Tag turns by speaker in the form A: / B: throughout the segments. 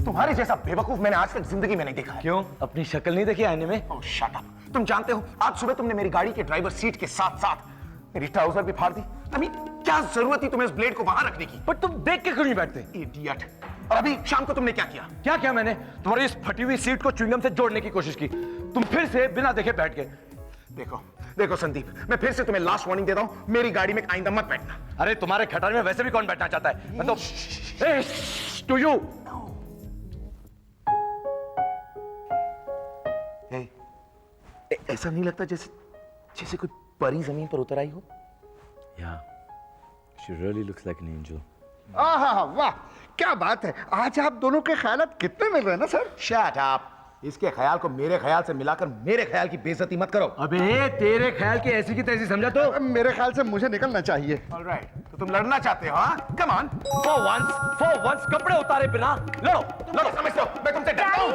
A: तुम्हारे जैसा बेवकूफ मैंने आज तक जिंदगी में नहीं देखा है।
B: क्यों? अपनी शक्ल नहीं देखी आईने में?
A: ओह शट अप। तुम जानते हो आज सुबह तुमने मेरी गाड़ी के ड्राइवर सीट के साथ साथ मेरी ट्राउजर भी फाड़ दी। अभी क्या जरूरत थी तुम्हें इस ब्लेड को वहां रखने की?
B: पर तुम देख के क्यों नहीं बैठते?
A: इडियट। और अभी शाम को तुमने क्या किया?
B: क्या किया मैंने? तुम्हारी इस फटी हुई सीट को च्युइंगम से जोड़ने की कोशिश की। तुम फिर से बिना देखे बैठ गए।
A: देखो देखो संदीप, मैं फिर से तुम्हें लास्ट वार्निंग देता हूं, मेरी गाड़ी में आइंदा मत बैठना।
B: अरे तुम्हारे खटारे में वैसे भी कौन बैठना चाहता है? मैं तो टू यू।
A: ऐसा नहीं लगता जैसे जैसे कोई परी जमीन पर उतर आई हो?
B: Yeah, she really looks like an angel.
C: आहा, वाह क्या बात है। आज आप दोनों के ख्यालात कितने मिल रहे हैं ना सर।
A: Shut up. इसके ख्याल को मेरे ख्याल से मिलाकर मेरे ख्याल की बेइज्जती मत करो।
B: अबे तेरे ख्याल की ऐसी की तैसी समझा तो?
C: मेरे ख्याल से मुझे निकलना चाहिए।
A: ऑलराइट, तो तुम लड़ना चाहते हो? हाँ, कम ऑन।
B: For once कपड़े उतारे बिना लड़ो।
A: लड़ो, समझते हो मैं तुमसे डरता हूँ?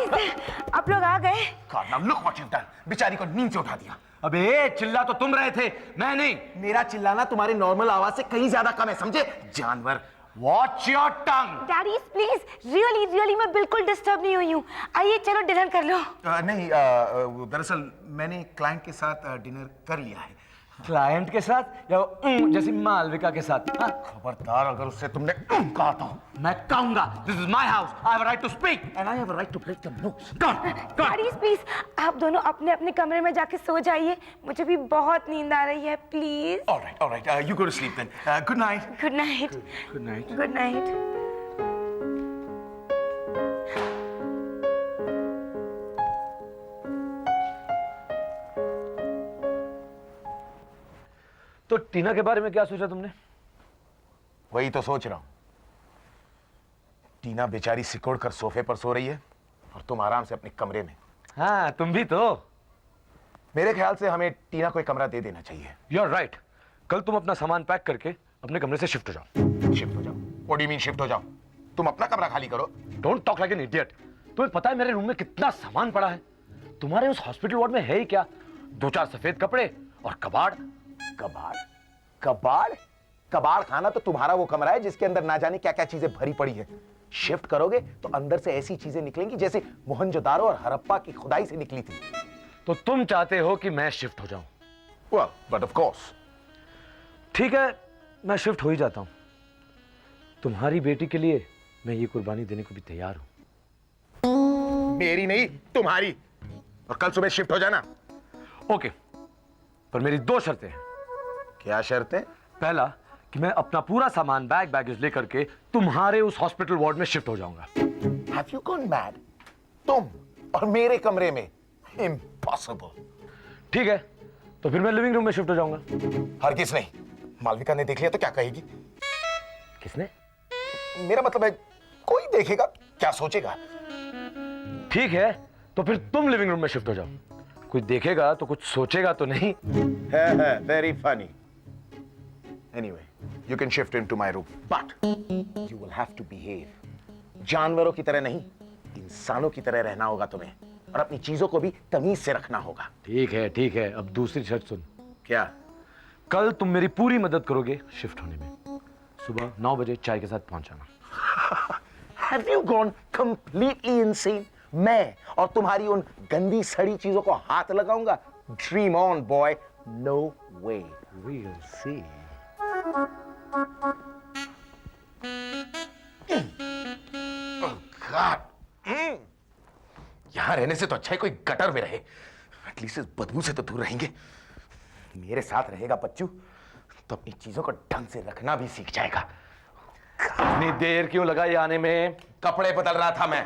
D: आप लोग आ गए?
A: God, now look what you've done. बेचारी को नींद से उठा दिया।
B: अबे चिल्ला तो तुम रहे थे, मैं नहीं।
A: मेरा चिल्लाना तुम्हारी नॉर्मल आवाज से कहीं ज्यादा कम है, समझे जानवर?
B: Watch your tongue.
D: Daddy please, really मैं बिल्कुल डिस्टर्ब नहीं हुई हूँ। आइए चलो डिनर कर लो।
A: नहीं, दरअसल मैंने क्लाइंट के साथ डिनर कर लिया है।
B: क्लाइंट के साथ या जैसी मालविका के साथ? हाँ?
A: खबरदार अगर उससे तुमने कहा तो
B: मैं कहूंगा। This is my house. I have a right to speak.
A: and I have a right to break the rules.
D: Daddy please, आप दोनों अपने अपने कमरे में जाके सो जाइए, मुझे भी बहुत नींद आ रही है, please.
A: All right. You go to sleep then. Good night.
D: Good night.
B: Good night.
D: Good night.
B: तो टीना के बारे में क्या सोचा तुमने?
A: वही तो सोच रहा हूं। टीना बेचारी सिकोड़ कर सोफे पर सो रही है और तुम आराम से अपने कमरे में।
B: हाँ, तुम भी तो।
A: मेरे ख्याल से हमें टीना को एक कमरा दे देना चाहिए।
B: You're right. कल तुम अपना सामान पैक करके अपने कमरे से शिफ्ट हो जाओ।
A: शिफ्ट हो जाओ? What do you mean shift हो जाओ? तुम अपना कमरा खाली करो।
B: Don't talk like an idiot. तुम्हें पता है मेरे रूम में कितना सामान पड़ा है? तुम्हारे उस हॉस्पिटल वार्ड में है ही क्या? 2-4 सफेद कपड़े और कबाड़।
A: कबाड़ खाना तो तुम्हारा वो कमरा है जिसके अंदर ना जाने क्या क्या चीजें भरी पड़ी है। शिफ्ट करोगे तो अंदर से ऐसी चीजें निकलेंगी जैसे मोहनजोदारो और हड़प्पा की खुदाई से निकली थी।
B: तो तुम चाहते हो कि मैं शिफ्ट हो जाऊं?
A: Well, but of course.
B: ठीक है, मैं शिफ्ट हो ही जाता हूं। तुम्हारी बेटी के लिए मैं ये कुर्बानी देने को भी तैयार हूं।
A: मेरी नहीं, तुम्हारी। और कल सुबह शिफ्ट हो जाना।
B: ओके, पर मेरी 2 शर्तें हैं।
A: क्या शर्तें?
B: पहला कि मैं अपना पूरा सामान बैगेज लेकर के तुम्हारे उस हॉस्पिटल वार्ड में शिफ्ट हो जाऊंगा।
A: Have you gone mad? तुम और मेरे कमरे में? Impossible.
B: ठीक है, तो फिर मैं लिविंग रूम में शिफ्ट हो जाऊंगा।
A: हरगिज नहीं। मालविका ने देख लिया तो क्या कहेगी?
B: किसने?
A: मेरा मतलब है कोई देखेगा क्या सोचेगा?
B: ठीक है, तो फिर तुम लिविंग रूम में शिफ्ट हो जाओ। कोई देखेगा तो कुछ सोचेगा तो नहीं।
A: है, very funny. Anyway, you can shift into my room, but you will have to behave. जानवरों की तरह नहीं, इंसानों की तरह रहना होगा तुम्हें, और अपनी चीजों को भी तमीज से रखना होगा।
B: ठीक है, अब दूसरी शर्त सुन।
A: क्या?
B: कल तुम मेरी पूरी मदद करोगे शिफ्ट होने में। सुबह 9 बजे चाय के साथ पहुंच जाना।
A: Have you gone completely insane? मैं और तुम्हारी उन गंदी सड़ी चीजों को हाथ लगाऊंगा? Dream on, boy. No way.
B: We'll see.
A: Oh God. यहां रहने से तो अच्छा है कोई गटर में रहे। एटलीस्ट इस बदबू से तो दूर रहेंगे। मेरे साथ रहेगा बच्चू तो अपनी चीजों को ढंग से रखना भी सीख जाएगा।
B: इतनी देर क्यों लगा ये आने में?
A: कपड़े बदल रहा था मैं।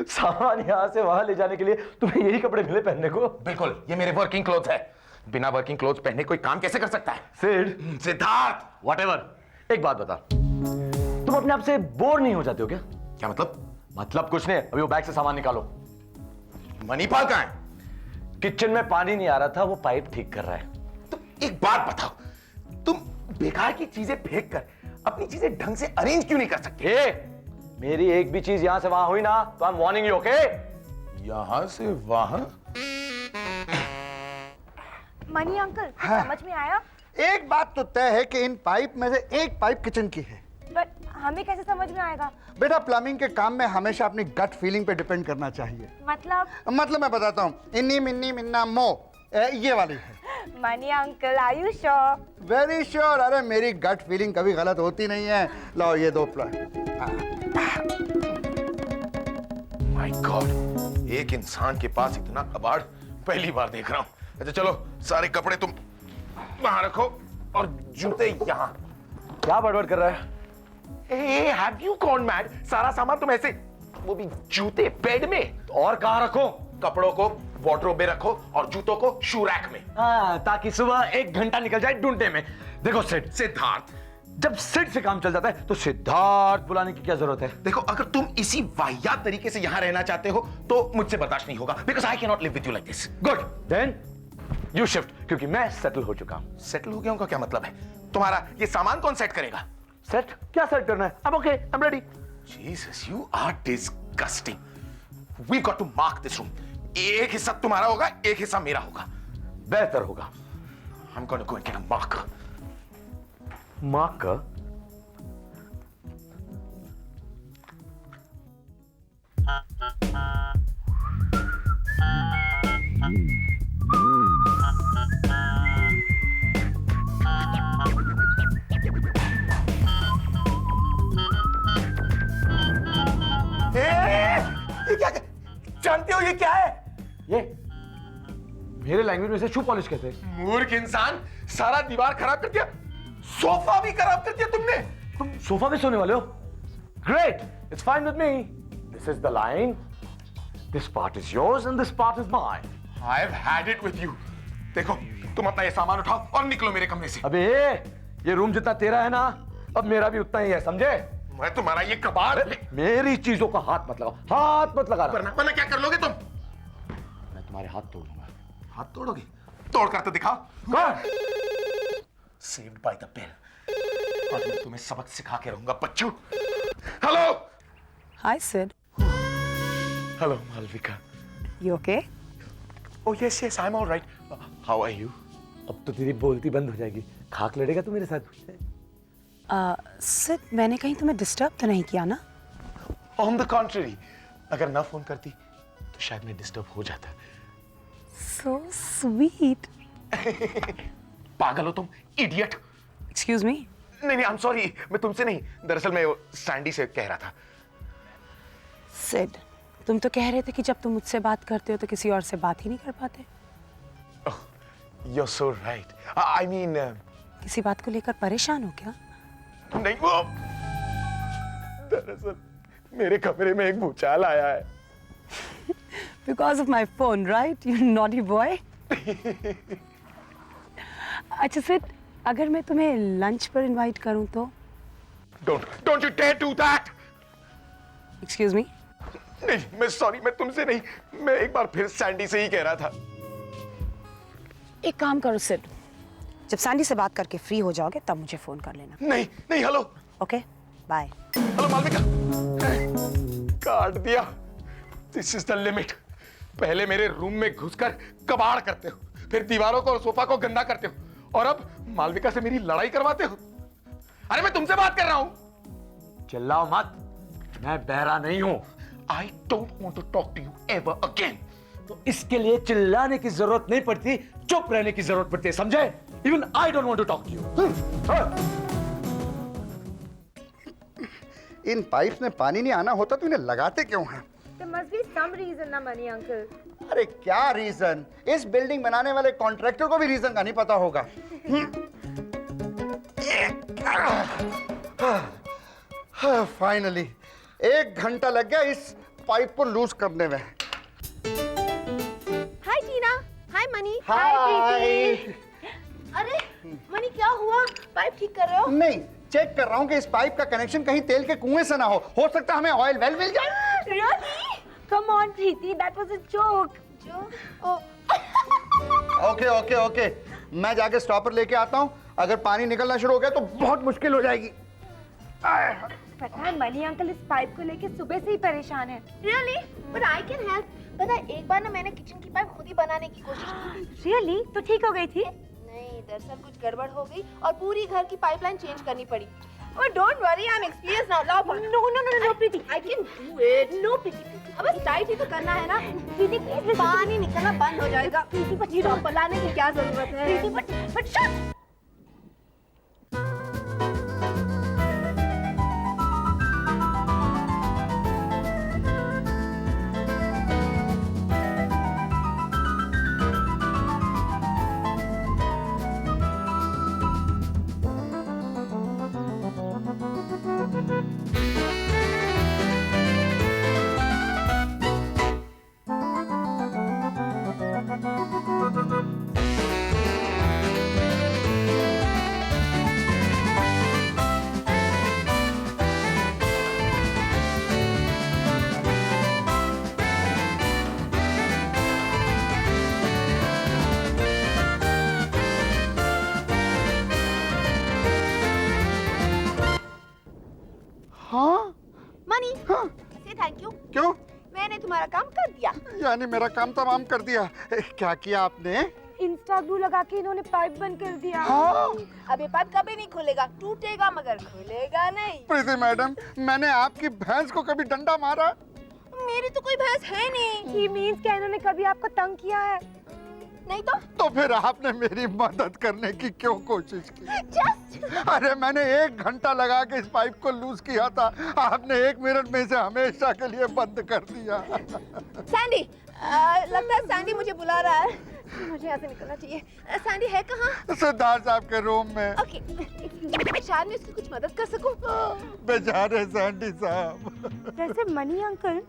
B: सामान यहां से वहां ले जाने के लिए तुम्हें यही कपड़े मिले पहनने को?
A: बिल्कुल, ये मेरे वर्किंग क्लोथ्स है। बिना वर्किंग क्लोथ्स पहने कोई काम कैसे कर सकता है?
B: सिड,
A: सिद्धार्थ,
B: व्हाटएवर। एक बात बता, तुम अपने आप से बोर नहीं हो जाते हो क्या?
A: क्या मतलब?
B: मतलब कुछ नहीं, अभी वो बैग से सामान निकालो।
A: मणिपाल कहां है?
B: किचन में पानी नहीं आ रहा था, वो पाइप ठीक कर रहा है।
A: तुम एक बात बताओ, तुम बेकार की चीजें फेंक कर अपनी चीजें ढंग से अरेंज क्यों नहीं कर सकते?
B: मेरी एक भी चीज यहां से वहां हुई ना तो I am warning you, okay?
A: यहां से वहां?
D: मनी अंकल, समझ में आया?
C: एक बात तो तय है कि इन पाइप में से एक पाइप किचन की है।
D: बट हमें कैसे समझ में आएगा?
C: बेटा, प्लम्बिंग के काम में हमेशा अपनी गट फीलिंग पे डिपेंड करना चाहिए। मतलब मैं बताता हूँ, इन्नी मिन्नी मिन्ना मो, ये वाली है।
D: Mani uncle, are you sure?
C: Very sure. अरे मेरी गट फीलिंग कभी गलत होती नहीं है। लो ये दो
A: माय गॉड, एक इंसान के पास इतना कबाड़ पहली बार देख रहा हूं। अच्छा चलो, सारे कपड़े तुम वहां रखो और जूते यहाँ।
B: क्या बड़बड़ कर रहा है?
A: Hey, have you gone mad? सारा सामान तुम ऐसे, वो भी जूते बेड में।
B: और कहाँ रखो?
A: कपड़ों को वार्डरोब में रखो और जूतों को शू रैक में।
B: ताकि सुबह 1 घंटा निकल जाए ढूंढने में। देखो सिड,
A: सिद्धार्थ,
B: जब सिड से काम चल जाता है तो सिद्धार्थ बुलाने की क्या जरूरत है?
A: देखो, अगर तुम इसी वाहियात तरीके से यहाँ रहना चाहते हो तो मुझसे बर्दाश्त नहीं होगा, because I cannot live with you like this.
B: Good, then you shift, क्योंकि मैं सेटल हो चुका हूं।
A: सेटल हो गया हूं का क्या मतलब है? तुम्हारा ये सामान कौन सेट करेगा?
B: सेट? क्या सेट करना है? I'm okay, I'm ready.
A: Jesus, you are disgusting. We've got to mark this room. एक हिस्सा तुम्हारा होगा, एक हिस्सा मेरा होगा।
B: बेहतर होगा।
A: I'm gonna go and get a marker.
B: Marker?
A: ये क्या? जानते हो ये क्या है?
B: ये मेरे लैंग्वेज में से शू पॉलिश कहते हैं।
A: मूर्ख इंसान, सारा दीवार खराब कर दिया, सोफा भी खराब कर दिया तुमने।
B: तुम सोफा में सोने वाले हो? Great, it's fine with me. This is the line, this part is yours and this part is mine.
A: I've had it with you. देखो, तुम अपना ये सामान उठाओ और निकलो मेरे कमरे से।
B: अबे ये रूम जितना तेरा है ना, अब मेरा भी उतना ही है, समझे?
A: मैं तुम्हारा ये कबाड़।
B: मेरी चीजों का हाथ मत लगाओ, हाथ मत लगा।
A: वरना क्या कर लोगे तुम?
B: मैं तुम्हारे हाथ तोड़ दूंगा।
A: हाथ तोड़ोगे? तोड़ कर तो दिखाओ।
B: कौन?
A: Saved by the bell. और मैं तुम्हें सबक सिखा के रहूंगा बच्चों। Hello.
E: Hi, Sid.
A: Hello Malvika.
E: You okay?
A: Oh yes, yes, I'm all right. How are you?
B: अब तो तेरी बोलती बंद हो जाएगी। खाक लड़ेगा तू मेरे साथ?
E: Sid, मैंने कहीं तुम्हें डिस्टर्ब तो नहीं किया ना?
A: On the contrary, अगर ना फोन करती तो शायद मैं डिस्टर्ब हो जाता।
E: So sweet.
A: पागल हो तुम, इडियट।
E: Excuse me?
A: नहीं, I'm sorry, मैं तुमसे नहीं, दरअसल मैं सैंडी से कह रहा था।
E: Sid, तुम तो कह रहे थे कि जब तुम मुझसे बात करते हो तो किसी और से बात ही नहीं कर पाते।
A: Oh, you're so right. I mean,
E: किसी बात को लेकर परेशान हो क्या?
A: नहीं, वो दरअसल मेरे कमरे में एक भूचाल आया है।
E: Because of my phone, right? You naughty boy. अच्छा Sid, अगर मैं तुम्हें लंच पर इनवाइट करूं तो?
A: Don't you dare do that!
E: Excuse me?
A: नहीं, मैं सॉरी, मैं तुमसे नहीं, मैं एक बार फिर सैंडी से ही कह रहा था।
E: एक काम करो Sid, जब सैंडी से बात करके फ्री हो जाओगे तब मुझे फोन कर लेना।
A: नहीं, नहीं, hello.
E: Okay, bye.
A: Hello Malvika. काट दिया। This is the limit. पहले मेरे रूम में घुसकर कबाड़ करते हो, फिर दीवारों को और सोफा को गंदा करते हो, और अब मालविका से मेरी लड़ाई करवाते हो। अरे मैं तुमसे बात कर रहा हूं।
B: चिल्लाओ मत, मैं बहरा नहीं हूं।
A: I don't want to talk to you ever again.
B: तो इसके लिए चिल्लाने की जरूरत नहीं पड़ती, चुप रहने की जरूरत पड़ती है, समझे? Even I don't want to talk to you.
C: In pipes में पानी नहीं आना होता तो इन्हें लगाते क्यों हैं?
D: There must be some reason ना मनी अंकल।
C: अरे क्या रीजन? इस बिल्डिंग बनाने वाले कॉन्ट्रैक्टर को भी रीजन का नहीं पता होगा। फाइनली 1 घंटा लग गया इस पाइप को लूज करने में।
F: हाय टीना। हाय मनी।
C: हाय।
F: अरे मनी, क्या हुआ? पाइप ठीक कर रहे हो?
C: नहीं, चेक कर रहा हूँ कि इस पाइप का कनेक्शन कहीं तेल के कुएं से ना हो सकता हमें ऑयल वेल मिल जाए।
F: Really?
D: Come on, Preeti, that was a joke.
C: Okay okay okay, मैं जाके स्टॉपर लेके आता हूँ। अगर पानी निकलना शुरू हो गया तो बहुत मुश्किल हो जाएगी।
D: पता है मनी अंकल इस पाइप को लेके सुबह से ही परेशान है।
F: Really? But I can help. पता है, एक बार ना मैंने किचन की पाइप खुद ही बनाने की कोशिश की।
D: Really? तो ठीक हो गई थी?
F: नहीं, नहीं, दरअसल कुछ गड़बड़ हो गई और पूरी घर की पाइपलाइन चेंज करनी पड़ी। Oh, don't worry, I'm experienced now. लाओ पानी। No, Preeti, I can do it. No, प्रीति, अब बस टाइट ही तो करना है ना। प्रीति, प्लीज, पानी निकलना बंद हो जाएगा। प्रीति, बट स्टॉपर लाने की क्या जरूरत है? प्रीति, बट शट।
C: हाँ
F: मनी,
C: हाँ
F: say thank you.
C: क्यों?
F: मैंने तुम्हारा काम कर दिया।
C: यानी मेरा काम तमाम कर दिया। क्या किया आपने?
D: इंस्टा ग्लू लगा के इन्होंने पाइप बंद कर दिया।
C: हाँ
F: अब ये पाइप कभी नहीं खुलेगा, टूटेगा मगर खुलेगा नहीं।
C: प्रीति मैडम, मैंने आपकी भैंस को कभी डंडा मारा?
F: मेरी तो कोई भैंस है नहीं।
D: He means क्या इन्होंने कभी आपको तंग किया है?
F: नहीं तो
C: फिर आपने मेरी मदद करने की क्यों कोशिश की?
F: जस्ट
C: अरे मैंने 1 घंटा लगा के इस पाइप को लूज किया था, आपने 1 मिनट में इसे हमेशा के लिए बंद कर दिया।
F: सैंडी, लगता है सैंडी मुझे बुला रहा है, मुझे यहाँ से निकलना चाहिए। सैंडी है कहाँ?
C: सिद्धार्थ साहब के रूम में।
F: ओके, शायद मैं उसकी कुछ मदद कर सकूं।
C: बेचारे सैंडी साहब।
D: वैसे मनी अंकल,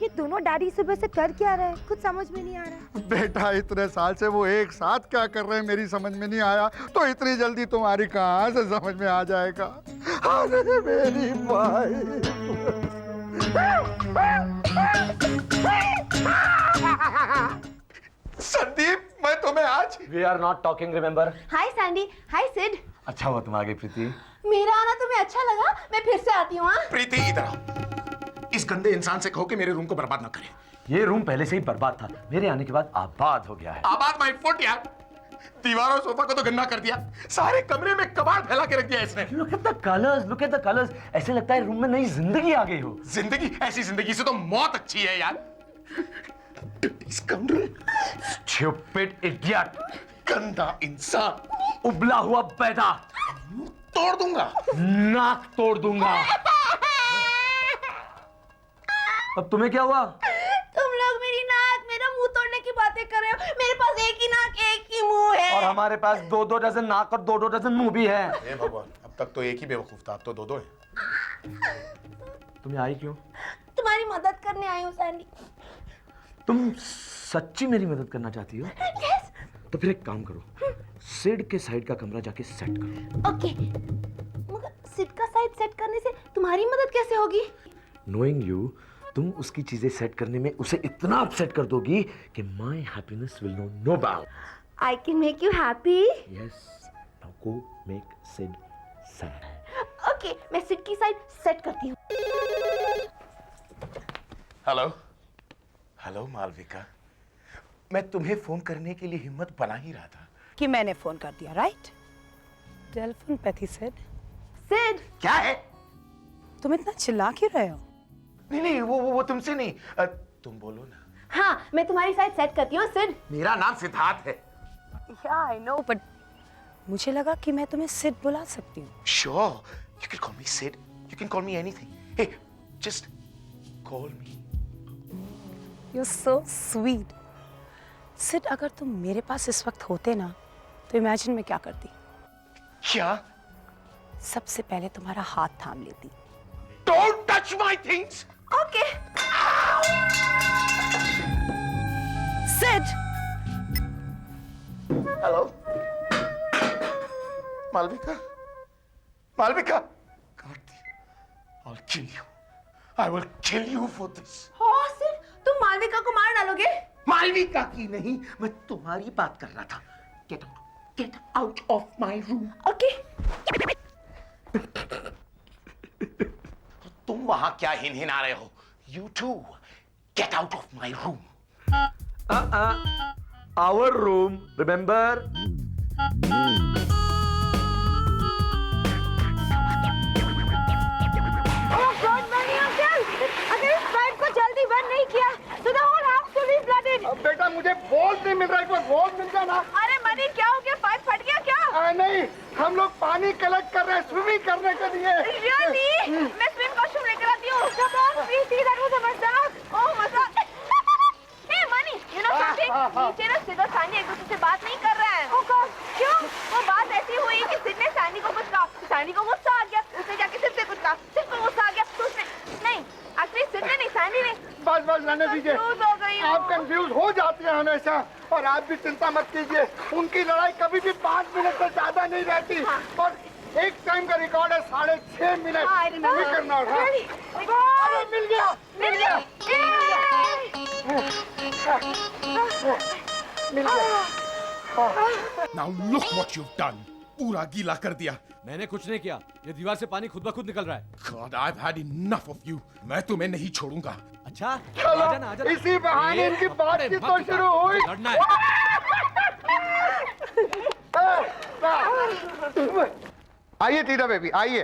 D: ये दोनों डैडी सुबह से कर क्या रहे हैं? कुछ समझ में नहीं आ रहा।
C: बेटा, इतने साल से वो एक साथ क्या कर रहे हैं मेरी समझ में नहीं आया, तो इतनी जल्दी तुम्हारी कहाँ से समझ में आ जाएगा? अरे मेरी भाई। संदीप, मैं तुम्हें आज
B: we are not talking, remember?
F: Hi Sandy, hi Sid.
B: अच्छा हुआ तुम आ गई प्रीति।
F: मेरा आना तुम्हें अच्छा लगा? मैं फिर से आती हूँ।
A: प्रीति, इधर आओ। इस गंदे इंसान से कहो कि मेरे रूम को बर्बाद ना करे।
B: ये रूम पहले से ही बर्बाद था, मेरे आने के बाद आबाद हो गया है।
A: आबाद माय फुट यार। दीवार और सोफा को तो गंदा कर दिया, सारे कमरे में कबाड़ फैला के रख दिया इसने।
B: Look at the colours, look at the colours. ऐसे लगता है रूम में नई जिंदगी आ गई हो।
A: जिंदगी? ऐसी जिंदगी से तो मौत अच्छी है यार। स्काउंड्रल,
B: स्टूपिड इडियट,
A: गंदा इंसान,
B: उबला हुआ पैदा,
A: तोड़ दूंगा,
B: नाक तोड़ दूंगा। अब तुम्हें क्या हुआ?
F: तुम लोग मेरी नाक, मेरा मुंह तोड़ने की बातें कर रहे हो। मेरे पास एक ही नाक, एक ही मुंह है।
B: और हमारे पास 2-2 डजन नाक और 2-2 डजन मुंह भी है।
A: हे भगवान, अब तक तो एक ही बेवकूफ था, अब तो 2-2 है।
B: तुम्हें आई क्यों?
F: तुम्हारी मदद करने आई हूँ सैंडी।
B: तुम सच्ची मेरी मदद करना चाहती हो?
F: यस।
B: तो फिर एक काम करो, सिड के साइड का कमरा जाके सेट करो।
F: ओके, मगर सिड का साइड सेट करने से तुम्हारी मदद कैसे होगी?
B: नोइंग यू, तुम उसकी चीजें सेट करने में उसे इतना अपसेट कर दोगी कि my happiness will know no bound.
F: I can make you happy.
B: Yes, now go make Sid sad.
F: Okay, मैं सिड की साइड सेट करती हूँ।
A: हेलो हेलो मालविका, मैं तुम्हें फोन करने के लिए हिम्मत बना ही रहा था
E: कि मैंने फोन कर दिया, राइट? टेलीफोन पे थी सिड।
F: सिड,
A: क्या है?
E: तुम इतना चिल्ला क्यों रहे हो?
A: नहीं, वो तुमसे नहीं, तुम बोलो ना।
F: हाँ, मैं तुम्हारी साइड सेट करती हूँ सिड।
A: मेरा नाम सिद्धार्थ है।
E: या आई नो, बट मुझे लगा कि मैं तुम्हें सिड बुला सकती हूँ।
A: Sure, you can call me Sid. You can call me anything. Hey, just call me.
E: You're so sweet. Sid, अगर तुम मेरे पास इस वक्त होते ना, तो इमेजिन मैं क्या करती।
A: क्या?
E: सबसे पहले तुम्हारा हाथ थाम लेती।
A: Don't touch my things.
F: Okay.
E: Sid!
A: Hello. Malvika. Malvika. Karthi, I'll kill you. I will kill you for this.
F: हाँ सिड, तुम मालविका को मार डालोगे?
A: मालविका की नहीं, मैं तुम्हारी बात कर रहा था। Get out of my room.
F: Okay.
A: तुम वहां क्या हिनहिना रहे हो? You too. Get out of my room.
B: Our room, remember?
C: मुझे बॉल नहीं मिल रहा, एक बार बॉल मिल जाए ना।
F: अरे मनी क्या हो गया, पाइप फट गया क्या?
C: नहीं, हम लोग पानी कलेक्ट कर रहे हैं स्विमिंग करने के लिए।
F: Really? मैं स्विम कॉस्ट्यूम लेकर आती हूँ। Come on, Preeti, that was a मजाक। Oh, मजाक। Hey, Mani, you know something? नीचे ना सिड और सैंडी एक दूसरे से बात नहीं कर रहे हैं। Oh God, क्यों? वो बात ऐसी हुई कि सिड ने सैंडी को कुछ कहा, सैंडी को गुस्सा आ गया, उसने जाके सिड से कुछ कहा, सिड को गुस्सा आ गया, तो उसने नहीं, एक्चुअली सिड ने नहीं, सैंडी ने।
C: बस रहने दीजिए,
F: Confuse हो गई हूँ।
C: आप कंफ्यूज हो जाते हैं हमेशा, और आप भी चिंता मत कीजिए, उनकी लड़ाई कभी भी 5 मिनट से ज्यादा नहीं रहती। और एक टाइम का रिकॉर्ड है 6.5 मिनट।
F: हाँ, I remember.
C: नहीं करना था।
F: Really?
C: अरे मिल गया, मिल गया, मिल गया।
G: Now look what you've done. पूरा गीला कर दिया।
B: मैंने कुछ नहीं किया, ये दीवार से पानी खुद ब खुद निकल रहा है।
G: God, I've had enough of you. मैं तुम्हें नहीं छोड़ूंगा।
B: अच्छा,
C: चलो, इसी बहाने इनकी बातचीत तो शुरू हुई।
B: लड़ना है।
C: आइए टीना बेबी, आइए।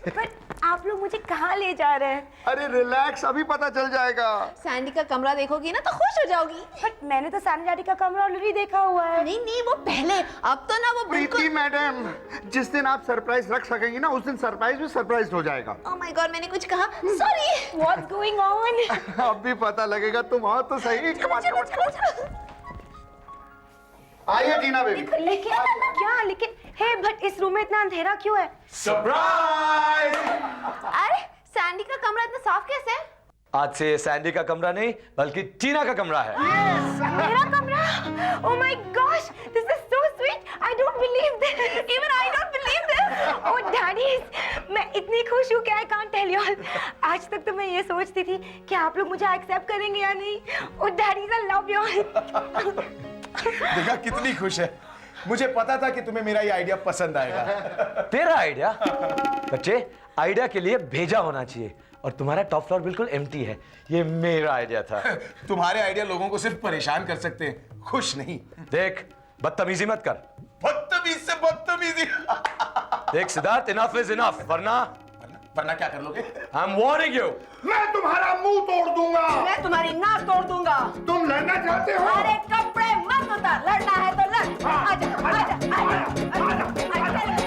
D: पर आप लोग मुझे कहाँ ले जा रहे हैं?
C: अरे रिलैक्स, अभी पता चल जाएगा।
F: सैंडी का कमरा देखोगी ना तो खुश हो जाओगी।
D: बट मैंने तो सैंडी डैडी का कमरा ऑलरेडी देखा हुआ है।
F: नहीं नहीं, वो पहले, अब तो ना वो
C: प्रीति मैडम, जिस दिन आप सरप्राइज रख सकेंगी ना, उस दिन सरप्राइज भी सरप्राइज हो जाएगा।
F: ओह माय गॉड, मैंने कुछ कहा, सॉरी।
D: What's going on?
C: अब भी पता लगेगा, तुम आओ तो सही।
F: चलो चलो चलो चलो।
C: आइए टीना बेबी।
D: लेकिन क्या, लेकिन हे बट इस रूम में इतना अंधेरा क्यों है?
B: सरप्राइज!
F: अरे सैंडी का कमरा इतना साफ कैसे है?
B: आज से ये सैंडी का कमरा नहीं, बल्कि टीना का कमरा है।
D: मेरा कमरा? Oh my gosh, this is so sweet. I don't believe this. Even I don't believe this. Oh daddies, मैं इतनी खुश हूँ कि I can't tell you all. आज तक तो मैं ये सोचती थी कि आप लोग मुझे एक्सेप्ट करेंगे या नहीं। Oh daddies, I love you all.
A: देखा कितनी खुश है। मुझे पता था कि तुम्हें मेरा ये आइडिया पसंद आएगा।
B: तेरा आइडिया? बच्चे, आइडिया के लिए भेजा होना चाहिए, और तुम्हारा टॉप फ्लोर बिल्कुल एम्प्टी है। ये मेरा आइडिया था।
A: तुम्हारे आइडिया लोगों को सिर्फ परेशान कर सकते हैं, खुश नहीं।
B: देख, बदतमीजी मत कर।
A: बदतमीज से बदतमीजी।
B: देख सिद्धार्थ, इनफ इज इनफ, वरना
A: वरना क्या कर लोगे?
B: I am warning you.
C: मैं तुम्हारा मुंह तोड़ दूंगा।
F: मैं तुम्हारी नाक तोड़ दूंगा।
C: तुम लड़ना चाहते हो?
F: अरे कपड़े मत उतार, लड़ना है तो लड़। आजा आजा आजा आजा आजा।